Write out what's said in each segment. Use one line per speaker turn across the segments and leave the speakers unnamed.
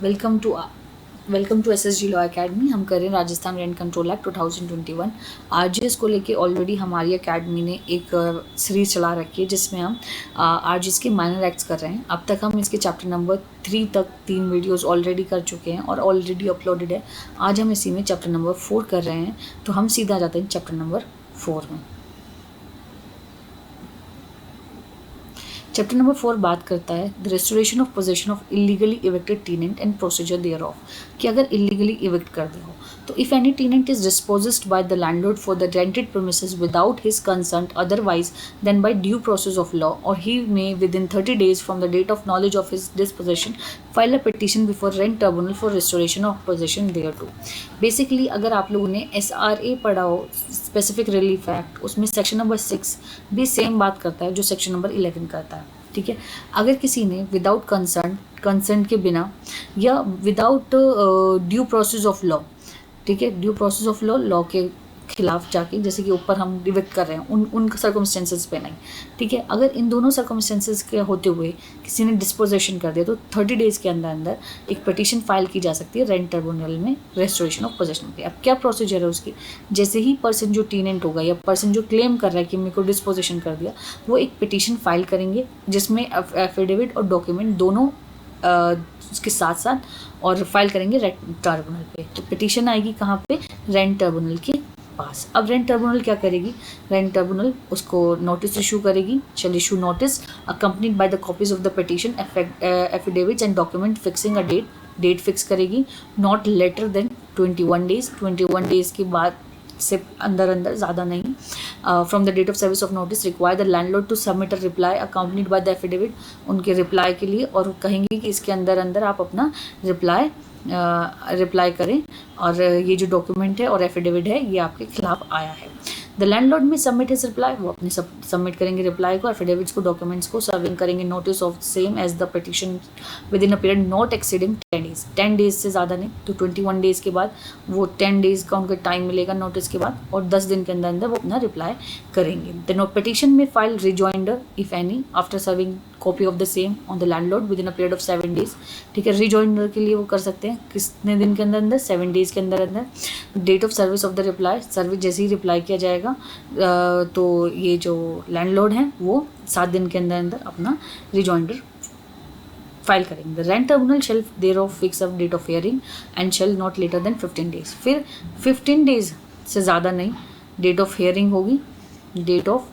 Welcome to SSG law academy. हम कर रहे हैं Rajasthan rent control act 2021। RGS को लेके ऑलरेडी हमारी एकेडमी ने एक सीरीज चला रखी है जिसमें हम आरजीएस के माइनर एक्ट्स कर रहे हैं। अब तक हम इसके चैप्टर नंबर 3 तक 3 वीडियोस ऑलरेडी कर चुके हैं और ऑलरेडी अपलोडेड है। आज हम इसी में चैप्टर नंबर 4 कर रहे हैं, तो हम सीधा जाते हैं चैप्टर नंबर 4 में। चैप्टर नंबर 4 बात करता है the restoration of possession of illegally evicted tenant and procedure thereof, कि अगर इलीगली इवेक्ट कर दे हो तो if any tenant is disposed by the landlord for the rented premises without his consent otherwise than by due process of law और he may within 30 days from the date of knowledge of his disposition file a petition before rent tribunal for restoration of possession there too. Basically अगर आप लोगों ने SRA पढ़ा हो, specific relief act, उसमें section number 6 भी same बात करता है जो सेक्शन नंबर 11 करता है। ठीक है, अगर किसी ने विदाउट कंसेंट के बिना या without due process of law, ठीक है, ड्यू प्रोसेस ऑफ लॉ के खिलाफ जाके, जैसे कि ऊपर हम डिवेक्ट कर रहे हैं उन सर्कमस्टेंसेस पे नहीं, ठीक है, अगर इन दोनों सर्कमस्टेंसेस के होते हुए किसी ने डिस्पोजेशन कर दिया तो 30 days के अंदर अंदर एक पिटीशन फाइल की जा सकती है रेंट ट्रिब्यूनल में रेस्टोरेशन ऑफ पोजेशन के। अब क्या प्रोसीजर है उसकी, जैसे ही पर्सन जो टेनेंट होगा या पर्सन जो क्लेम कर रहा है कि मेरे को डिस्पोजेशन कर दिया, वो एक पिटीशन फाइल करेंगे जिसमें एफिडेविट और डॉक्यूमेंट दोनों उसके साथ साथ और फाइल करेंगे रेंट ट्रिब्यूनल पे। तो पिटीशन आएगी कहाँ पे, रेंट ट्रिब्यूनल के पास। अब रेंट ट्रिब्यूनल क्या करेगी, रेंट ट्रिब्यूनल उसको नोटिस इशू करेगी, shall issue notice accompanied by the copies of the petition affidavits and document fixing a date fix करेगी not later than 21 days। 21 days के बाद से अंदर ज़्यादा नहीं, from the date of service of notice require the landlord to submit a reply accompanied by the affidavit, उनके reply के लिए, और कहेंगे कि इसके अंदर आप अपना रिप्लाई करें और ये जो डॉक्यूमेंट है और एफिडेविट है ये आपके खिलाफ आया है। द लैंडलॉर्ड में सबमिट हिज रिप्लाई, वो अपने सबमिट करेंगे रिप्लाई को, एफिडेविट्स को, डॉक्यूमेंट्स को, सर्विंग करेंगे notice of same as the petition within a period not exceeding 10 days। 10 days से ज़्यादा नहीं, तो 21 days के बाद वो 10 days का उनका टाइम मिलेगा नोटिस के बाद, और 10 दिन के अंदर वो अपना रिप्लाई करेंगे। द पिटीशन में file rejoinder if any after serving copy of the same on the landlord with in a period of 7 days। ठीक है, रिजॉइंडर के लिए वो कर सकते हैं कितने दिन के अंदर 7 days के अंदर। Date of service of the reply, service जैसे ही रिप्लाई किया जाएगा तो ये जो लैंडलॉर्ड हैं वो 7 दिन के अंदर अपना रिजॉइंडर फाइल करेंगे। The rent tribunal shall thereof fix up date of hearing and shall not later than 15 days। फिर 15 days से ज़्यादा नहीं, डेट ऑफ हियरिंग होगी, डेट ऑफ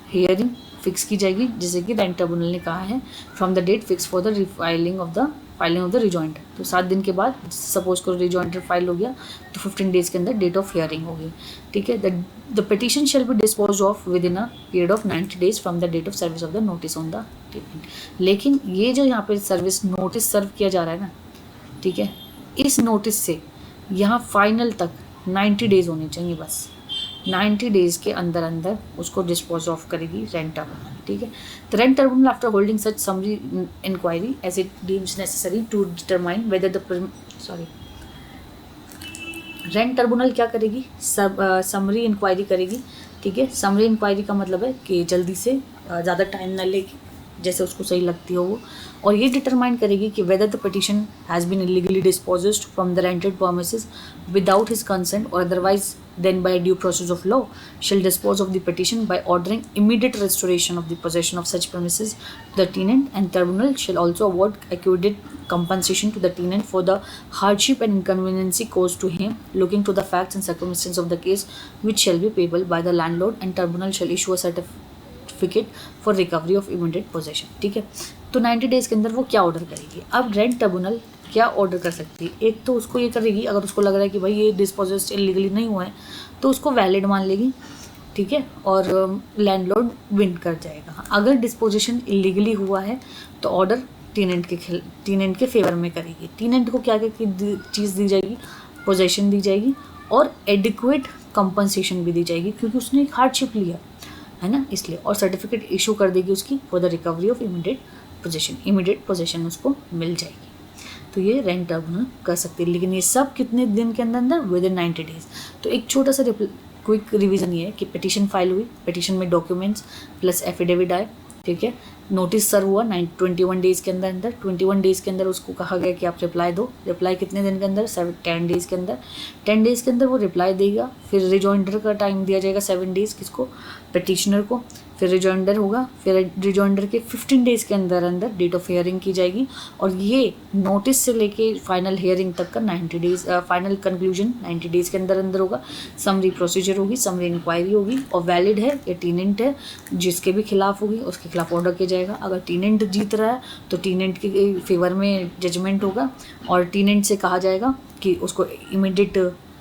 हियरिंग फिक्स की जाएगी, जैसे कि रेंट ट्रिब्यूनल ने कहा है from the date fix for the filing of the rejoinder. तो 7 दिन के बाद सपोज करो रिजॉइंडर फाइल हो गया तो 15 days के अंदर डेट ऑफ हियरिंग होगी। ठीक है, the petition shall be dispose of within a period of 90 days from the date of service of the notice on the tenant. लेकिन ये जो यहाँ पे सर्विस नोटिस सर्व किया जा रहा है ना, ठीक है, इस नोटिस से यहाँ फाइनल तक 90 days होने चाहिए, बस 90 days के अंदर उसको डिस्पोज ऑफ करेगी रेंट ट्रिब्यूनल। ठीक है, तो rent tribunal after holding such summary inquiry as it deems necessary to determine whether the rent tribunal क्या करेगी, समरी इंक्वायरी करेगी। ठीक है, समरी इंक्वायरी का मतलब है कि जल्दी से ज़्यादा टाइम ना लेगी, जैसे उसको सही लगती हो वो, और ये डिटरमाइन करेगी कि whether the petition has been illegally disposed from the rented premises without his consent और otherwise then by due process of law shall dispose of the petition by ordering immediate restoration of the possession of such premises to the tenant, and tribunal shall also award accurate compensation to the tenant for the hardship and inconvenience caused to him looking to the facts and circumstances of the case, which shall be payable by the landlord, and tribunal shall issue a certificate for recovery of immediate possession। ठीक है, तो 90 days के अंदर वो क्या order करेगी। अब rent tribunal क्या ऑर्डर कर सकती है, एक तो उसको ये करेगी, अगर उसको लग रहा है कि भाई ये डिस्पोजेस्ट इलीगली नहीं हुआ है तो उसको वैलिड मान लेगी। ठीक है, और लैंडलॉर्ड विन कर जाएगा। अगर डिस्पोजिशन इलीगली हुआ है तो ऑर्डर टेनेंट के फेवर में करेगी। टेनेंट को क्या क्या चीज़ दी जाएगी, पोजेशन दी जाएगी और एडिक्वेट कंपनसेशन भी दी जाएगी, क्योंकि उसने एक हार्डशिप लिया है ना, इसलिए, और सर्टिफिकेट इशू कर देगी उसकी for the recovery of immediate possession उसको मिल जाएगी। तो ये रेंट ट्रिब्यूनल कर सकती है, लेकिन ये सब कितने दिन के अंदर विद इन 90 days। तो एक छोटा सा क्विक रिवीजन ये है कि पिटीशन फाइल हुई, पिटीशन में डॉक्यूमेंट्स प्लस एफिडेविट आए, ठीक है। नोटिस सर्व हुआ 21 डेज़ के अंदर 21 डेज़ के अंदर उसको कहा गया कि आप रिप्लाई दो। रिप्लाई कितने दिन के अंदर? 10 डेज़ के अंदर। 10 डेज़ के अंदर वो रिप्लाई देगा। फिर रिजॉइंडर का टाइम दिया जाएगा 7 डेज़, किसको? पिटिशनर को। फिर रिजॉइंडर होगा, फिर रिजॉइंडर के 15 डेज़ के अंदर अंदर डेट ऑफ हियरिंग की जाएगी। और ये नोटिस से लेके फाइनल हियरिंग तक का 90 डेज़, फाइनल कंक्लूजन 90 डेज़ के अंदर अंदर होगा। समरी प्रोसीजर होगी, समरी इंक्वायरी होगी, और वैलिड है या टीनेंट है जिसके भी खिलाफ होगी उसके खिलाफ ऑर्डर किया जाएगा। अगर टीनेंट जीत रहा है तो टीनेंट के फेवर में जजमेंट होगा, और टीनेंट से कहा जाएगा कि उसको इमीडिएट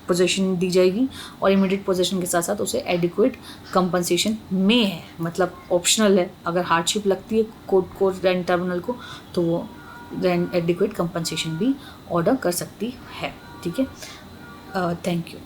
पोजीशन दी जाएगी, और इमीडिएट पोजीशन के साथ साथ उसे एडिक्वेट कंपनसेशन में है, मतलब ऑप्शनल है। अगर हार्डशिप लगती है कोर्ट को रेंट टर्मिनल को तो वो रेंट एडिक्वेट कंपनसेशन भी ऑर्डर कर सकती है। ठीक है, थैंक यू।